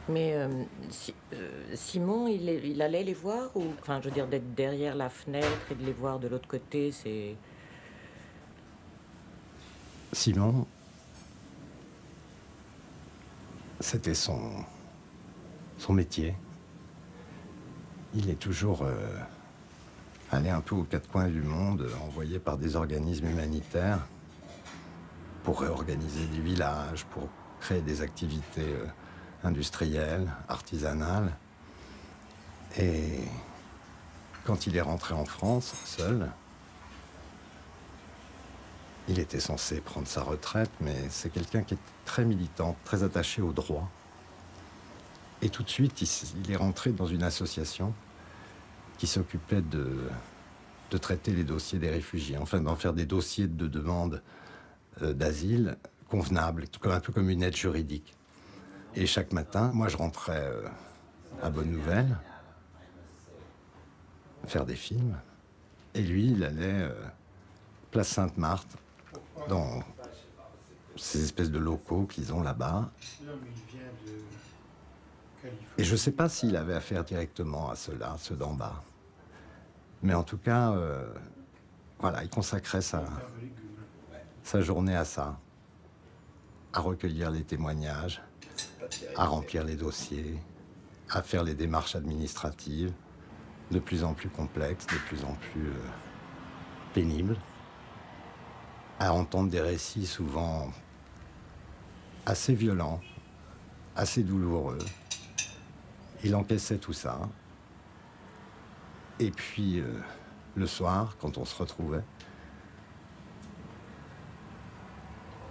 Mais Simon, il allait les voir ou... Enfin, je veux dire, d'être derrière la fenêtre et de les voir de l'autre côté, c'est... Simon, c'était son métier. Il est toujours allé un peu aux quatre coins du monde, envoyé par des organismes humanitaires pour réorganiser des villages, pour créer des activités industrielles, artisanales. Et quand il est rentré en France, seul, il était censé prendre sa retraite, mais c'est quelqu'un qui est très militant, très attaché au droit. Et tout de suite, il est rentré dans une association qui s'occupait de traiter les dossiers des réfugiés, enfin d'en faire des dossiers de demande d'asile convenables, un peu comme une aide juridique. Et chaque matin, moi je rentrais à Bonne Nouvelle, faire des films, et lui il allait place Sainte-Marthe, dans ces espèces de locaux qu'ils ont là-bas. Et je ne sais pas s'il avait affaire directement à ceux-là, ceux d'en bas. Mais en tout cas, voilà, il consacrait sa journée à ça, à recueillir les témoignages, à remplir les dossiers, à faire les démarches administratives, de plus en plus complexes, de plus en plus pénibles, à entendre des récits souvent assez violents, assez douloureux. Il encaissait tout ça. Et puis, le soir, quand on se retrouvait,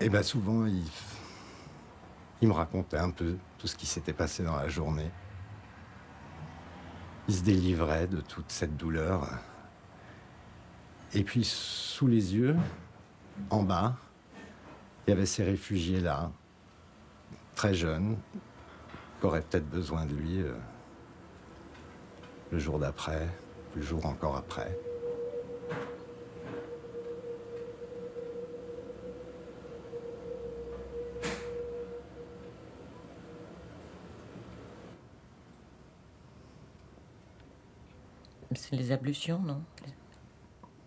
et bien souvent, il me racontait un peu tout ce qui s'était passé dans la journée. Il se délivrait de toute cette douleur. Et puis, sous les yeux, en bas, il y avait ces réfugiés-là, très jeunes, qui auraient peut-être besoin de lui le jour d'après, le jour encore après. C'est les ablutions, non?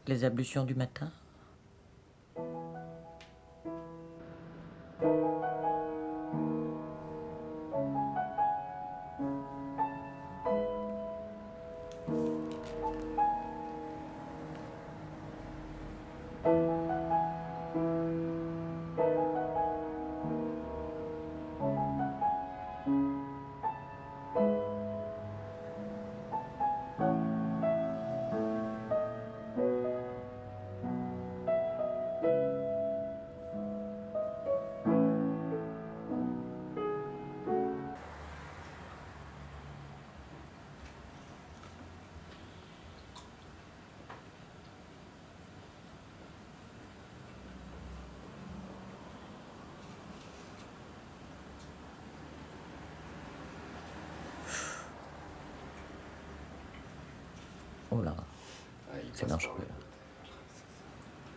Les ablutions du matin? Oh là, c'est dangereux.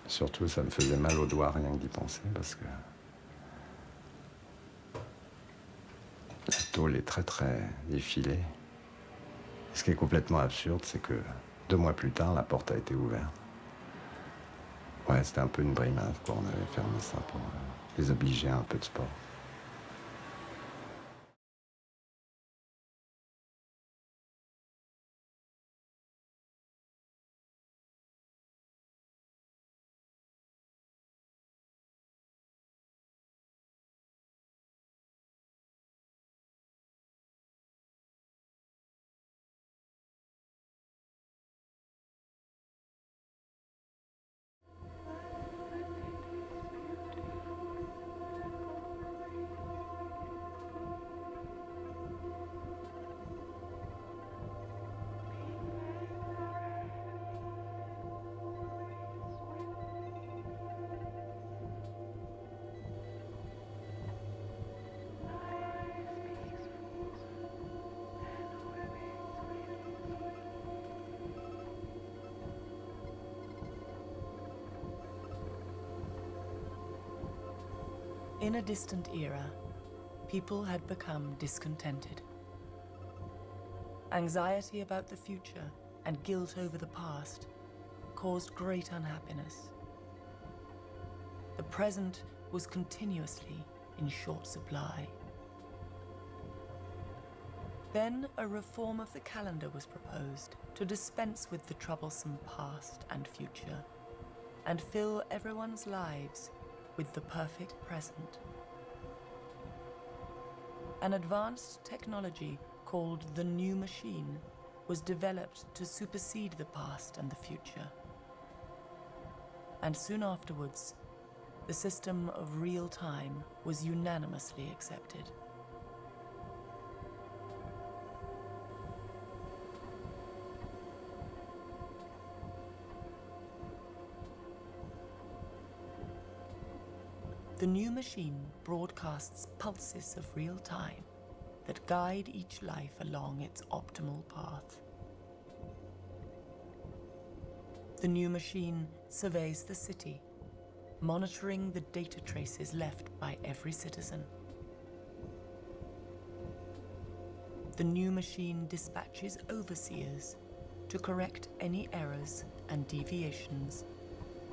Surtout, ça me faisait mal aux doigts rien que d'y penser, parce que la tôle est très très effilée. Ce qui est complètement absurde, c'est que 2 mois plus tard, la porte a été ouverte. Ouais, c'était un peu une brimade, quoi. On avait fermé ça pour les obliger à un peu de sport. In a distant era, people had become discontented. Anxiety about the future and guilt over the past caused great unhappiness. The present was continuously in short supply. Then a reform of the calendar was proposed to dispense with the troublesome past and future and fill everyone's lives with the perfect present. An advanced technology called the New Machine was developed to supersede the past and the future. And soon afterwards, the system of real time was unanimously accepted. The New Machine broadcasts pulses of real time that guide each life along its optimal path. The New Machine surveys the city, monitoring the data traces left by every citizen. The New Machine dispatches overseers to correct any errors and deviations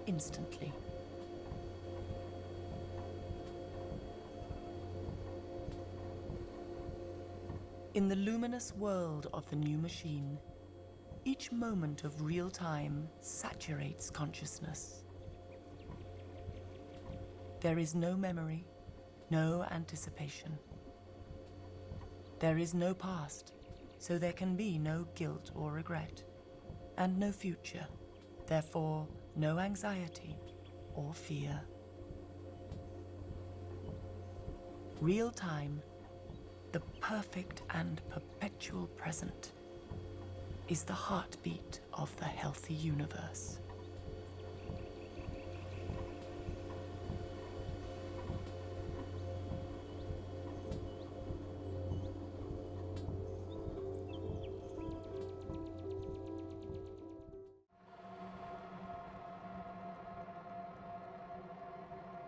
instantly. In the luminous world of the New Machine, each moment of real time saturates consciousness. There is no memory, no anticipation. There is no past, so there can be no guilt or regret, and no future, therefore no anxiety or fear. Real time, the perfect and perpetual present, is the heartbeat of the healthy universe.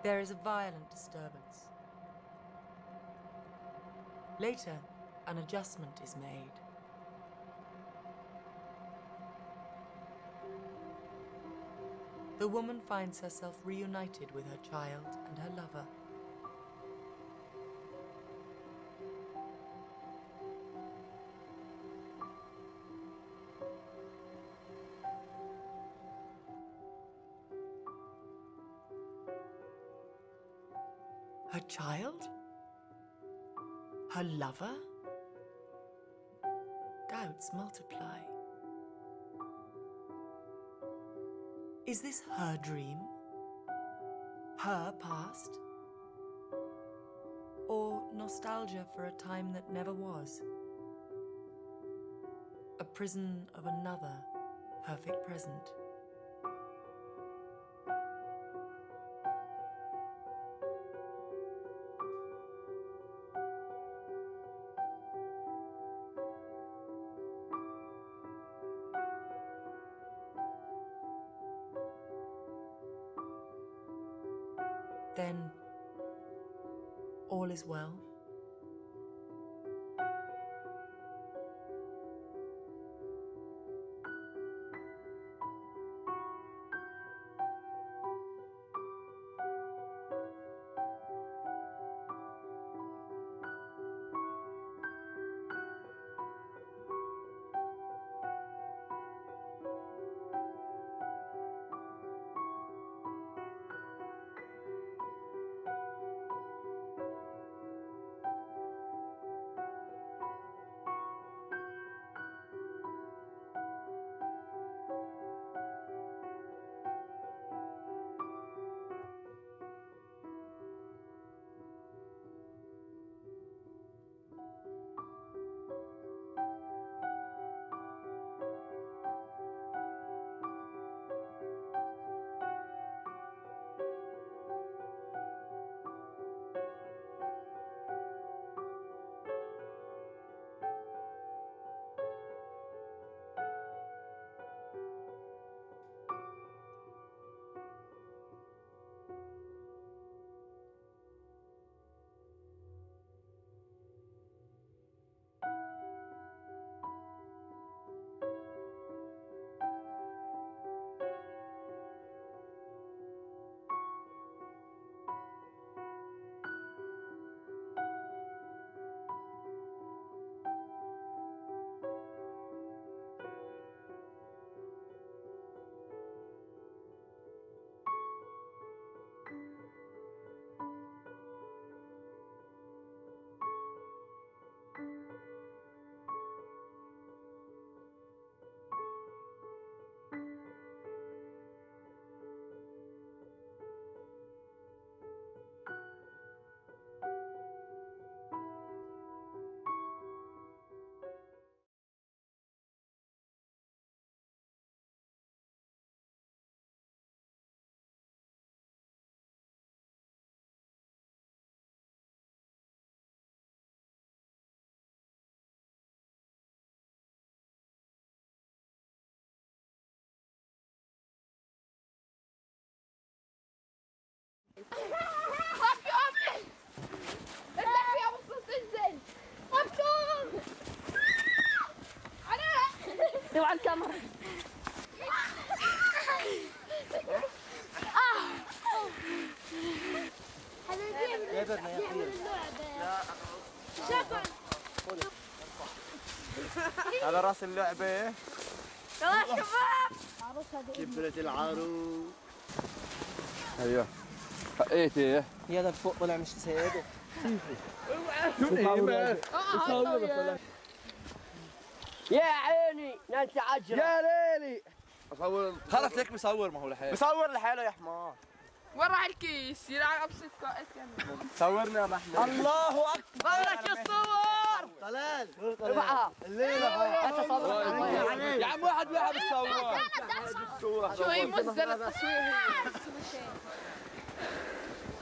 There is a violent disturbance. Later, an adjustment is made. The woman finds herself reunited with her child and her lover. Her child? Her lover? Doubts multiply. Is this her dream? Her past? Or nostalgia for a time that never was? A prison of another perfect present? Then, all is well. على الكاميرا. هذا راس اللعبة. خلاص شباب. كبرت العروس. ايوه حقيتي. يلا فوق طلع مش سيده. يا عيني نانسي عجرة. يا ليلي. اصور خلص ليك مصور، ما هو لحاله. بصور لحاله يا حمار. وين راح الكيس؟ يلعب ابسط قائد كامل. صورنا يا محمد. الله اكبر. والله شو الصور؟ طلال ارفعها. الليله يا عم واحد تصور. شو هي مزة التصوير.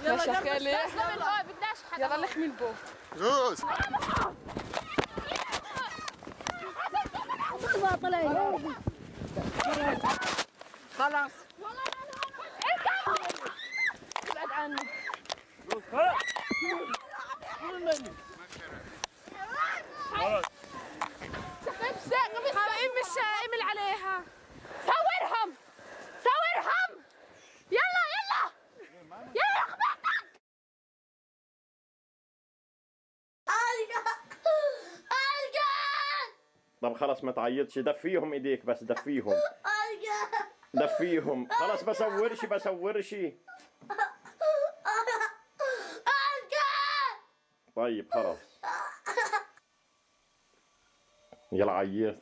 يلا شغالة. يلا لخمي البو. روس. خلاص. ابعد عني. مش امل عليها. صورهم صورهم. يلا يلا يلا اخبطك. طب خلص ما تعيطش، دفيهم ايديك بس، دفيهم دفيهم. خلص بصورش. طيب خلاص يلا عيط.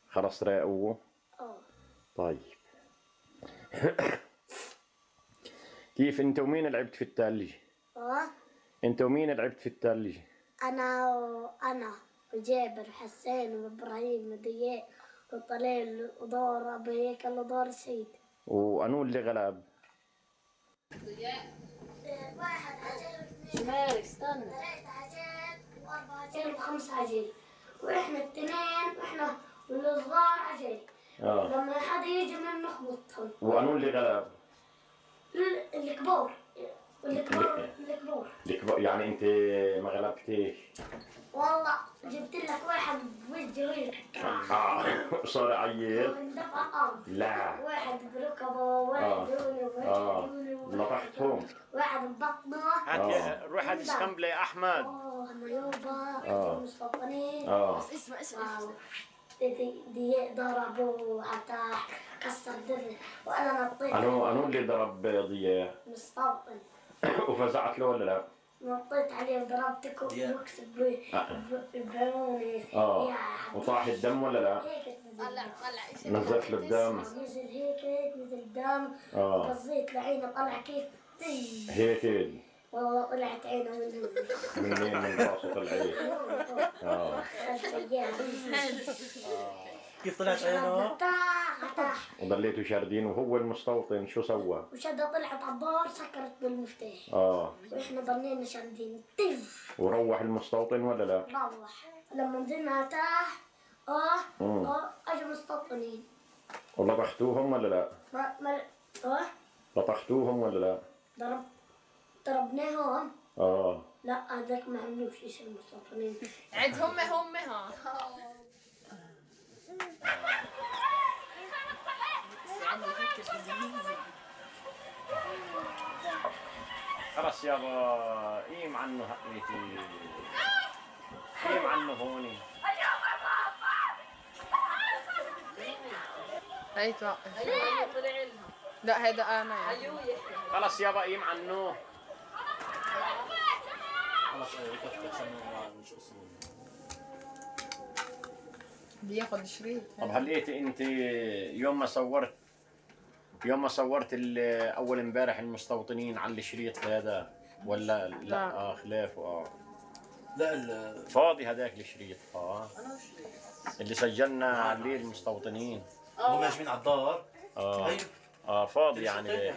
خلص راقوه. طيب كيف انت ومين لعبت في الثلج؟ انت ومين لعبت في الثلج؟ انا وجابر وحسين وابراهيم ودياء وطليل ودور ابو هيكل ودور سيد. وانو اللي غلب؟ ضياء. واحد عجل واثنين. مالك استنى. ثلاثة عجل واربعة عجل وخمسة عجل. واحنا الاثنين واحنا والصغار عجل. لما حدا يجي من نخبطهم. وانو اللي غلب؟ الكبار. يعني انت ما غلبتيش؟ والله جبت لك واحد بوجهه هيك. صار عيط؟ لا. واحد بركبه وواحد هوني وواحد هوني. نطحتهم. واحد ببطنه. هات روح هات اسكمبله يا احمد. نيوبه. مستوطنين. بس اسمع. ضياء ضربه حتى كسر دري وانا نطيت. انو اللي ضرب ضياء؟ مستوطن. وفزعت له ولا لا؟ نطيت عليه وضربتك ويكسب بعيوني. وطاح الدم ولا لا؟ هيك طلع نزلت له الدم. نزل هيك نزل الدم. بصيت لعينه طلع كيف هيك. والله طلعت عينه من راسه طلعت. كيف طلعت عينه؟ طاح. وضليتوا شاردين وهو المستوطن شو سوى؟ وشدة طلعت على الدار سكرت بالمفتاح. واحنا ضلينا شاردين. وروح المستوطن ولا لا؟ روح. لما نزلنا تحت اجوا مستوطنين. ولطختوهم ولا لا؟ لطختوهم ولا لا؟ ضربناهم. لا هذاك ما عملوش شيء المستوطنين. عند هم ها. خلص يابا قيم عنه حقيتي. قيم عنه هوني. هي توقف. لا هيدا انا يعني. خلص يابا قيم عنه. خلص كفت عشان مش اصول. بياخذ شريط. طب هلقيتي انت يوم ما صورت اول امبارح المستوطنين على الشريط هذا ولا لا؟ خلافه. لا فاضي هذاك الشريط. اللي سجلنا عليه المستوطنين. هم ناجمين على الدار. فاضي يعني.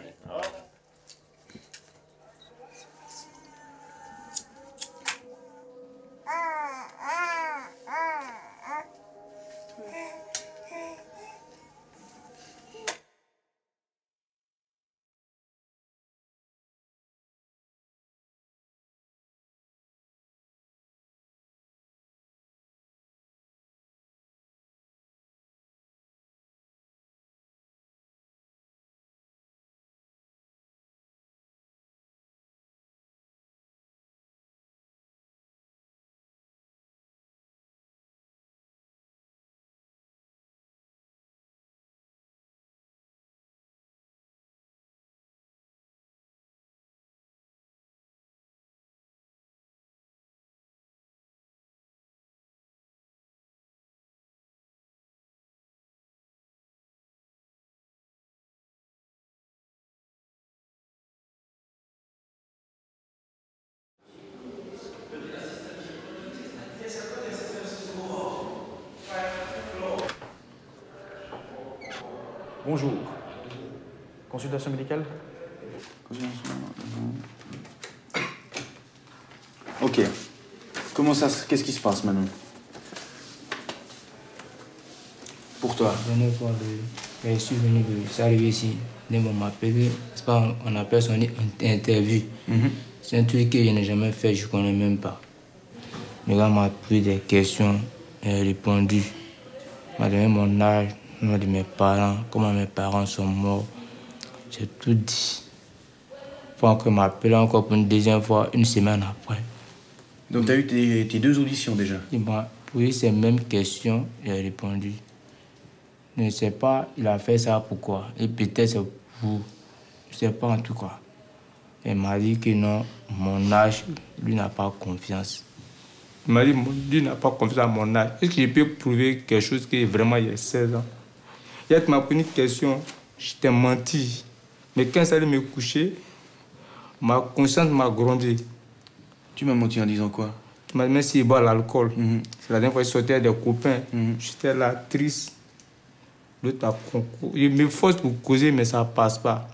Bonjour. Consultation médicale? Ok. Qu'est-ce qui se passe maintenant? Pour toi? Je suis venu arrivé ici. On m'a appelé, on appelle son interview. C'est un truc que je n'ai jamais fait, je ne connais même pas. Le gars m'a posé des questions, j'ai répondu. Il m'a donné mon âge, le nom de mes parents, comment mes parents sont morts. J'ai tout dit. Faut encore m'appeler encore pour une deuxième fois, une semaine après. Donc tu as eu tes 2 auditions déjà? Il m'a posé ces mêmes questions, j'ai répondu. Je ne sais pas, il a fait ça pourquoi. Et peut-être c'est pour... Je ne sais pas en tout cas. Il m'a dit que non, mon âge, lui n'a pas confiance. Il m'a dit, lui n'a pas confiance à mon âge. Est-ce que je peux prouver quelque chose qui est vraiment il y a 16 ans? Il m'a posé une question, je t'ai menti. Mais quand ça allait me coucher, ma conscience m'a grondé. Tu m'as menti en disant quoi? Tu m'as dit, même s'il boit l'alcool. C'est la dernière fois que je sortais avec des copains. J'étais là, triste. L'autre a concours. Il me force pour causer, mais ça ne passe pas.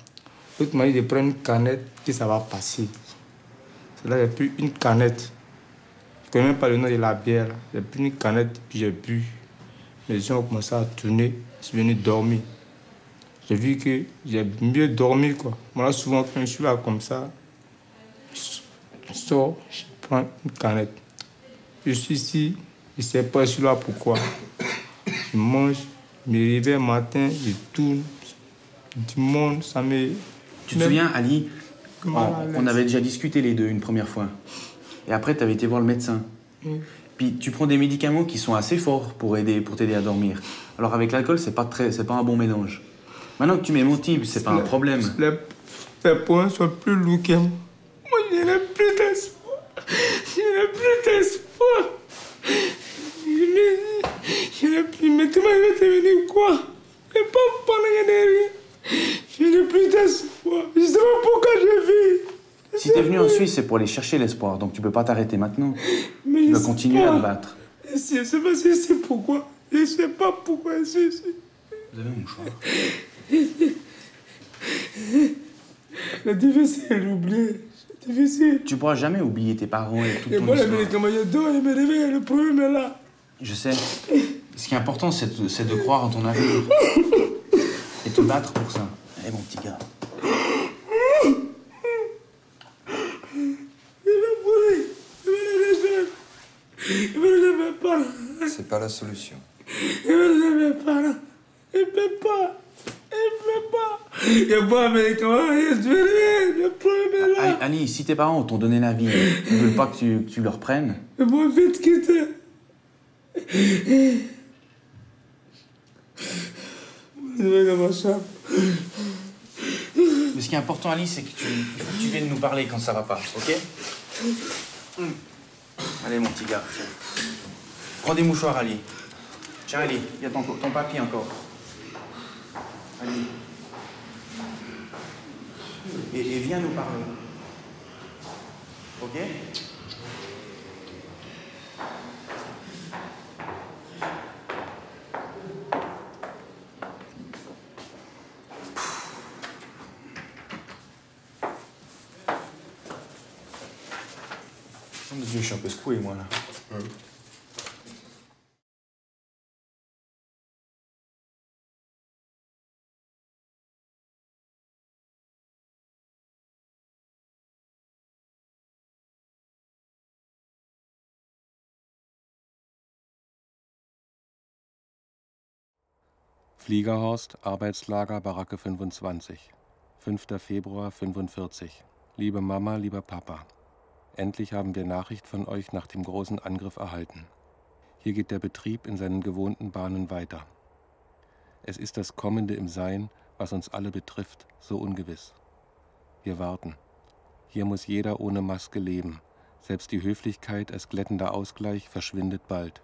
L'autre m'a dit de prendre une canette, que ça va passer. C'est là, j'ai pris une canette. Je ne connais même pas le nom de la bière. J'ai pris une canette, puis j'ai bu. Mes yeux ont commencé à tourner. Je suis venu dormir. J'ai vu que j'ai mieux dormi, quoi. Moi, souvent, quand je suis là comme ça, je sors, je prends une canette. Je suis ici, je ne sais pas, je suis là pourquoi. Je mange, je me réveille le matin, je tourne. Du monde, ça me... Tu te souviens, Ali, on avait déjà discuté les deux une première fois. Et après, tu avais été voir le médecin. Puis tu prends des médicaments qui sont assez forts pour t'aider à dormir. Alors avec l'alcool, c'est pas un bon mélange. Maintenant que tu m'es menti, c'est pas un problème. Les points sont plus lourds que moi. Moi, je n'ai plus d'espoir. Je n'ai plus d'espoir. Je n'ai plus... Maintenant, il va devenir quoi? Je ne peux pas parler de rien. Je n'ai plus d'espoir. Je ne sais pas pourquoi je vis. Si t'es venu en Suisse, c'est pour aller chercher l'espoir. Donc tu peux pas t'arrêter maintenant. Tu dois continuer à te battre. Je ne sais pas si c'est pourquoi. Je ne sais pas pourquoi je suis ici. Vous avez un mouchoir? C'est difficile d'oublier. C'est difficile. Tu pourras jamais oublier tes parents et toute ton moi, histoire. les médicaments, je dors, je me réveille, le problème est là. Je sais. Ce qui est important, c'est de croire en ton avenir. Et te battre pour ça. Allez, mon petit gars. C'est pas la solution. Il peut pas. Il boit avec moi, le problème est là. Ali, si tes parents t'ont donné la vie, ils veulent pas que tu leur prennes. Mais moi, vite quitter. Je vais dans ma chambre. Mais ce qui est important, Ali, c'est que il faut que tu viennes nous parler quand ça va pas, ok? Allez, mon petit gars. Prends des mouchoirs, Ali. Tiens, Ali, il y a ton papier encore. Ali. Et viens nous parler. Ok? Je suis un peu secoué, moi, là. Fliegerhorst, Arbeitslager, Baracke 25. 5. Februar 45. Liebe Mama, lieber Papa. Endlich haben wir Nachricht von euch nach dem großen Angriff erhalten. Hier geht der Betrieb in seinen gewohnten Bahnen weiter. Es ist das Kommende im Sein, was uns alle betrifft, so ungewiss. Wir warten. Hier muss jeder ohne Maske leben. Selbst die Höflichkeit als glättender Ausgleich verschwindet bald.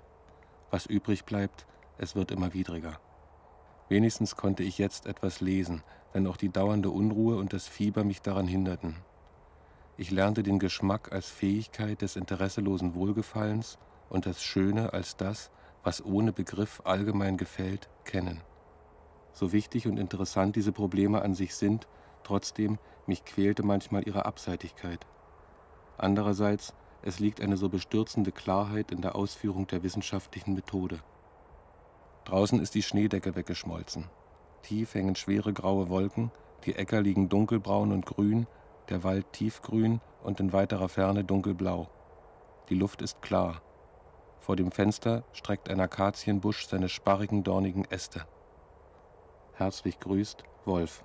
Was übrig bleibt, es wird immer widriger. Wenigstens konnte ich jetzt etwas lesen, wenn auch die dauernde Unruhe und das Fieber mich daran hinderten. Ich lernte den Geschmack als Fähigkeit des interesselosen Wohlgefallens und das Schöne als das, was ohne Begriff allgemein gefällt, kennen. So wichtig und interessant diese Probleme an sich sind, trotzdem, mich quälte manchmal ihre Abseitigkeit. Andererseits, es liegt eine so bestürzende Klarheit in der Ausführung der wissenschaftlichen Methode. Draußen ist die Schneedecke weggeschmolzen. Tief hängen schwere graue Wolken, die Äcker liegen dunkelbraun und grün, der Wald tiefgrün und in weiterer Ferne dunkelblau. Die Luft ist klar. Vor dem Fenster streckt ein Akazienbusch seine sparrigen, dornigen Äste. Herzlich grüßt, Wolf.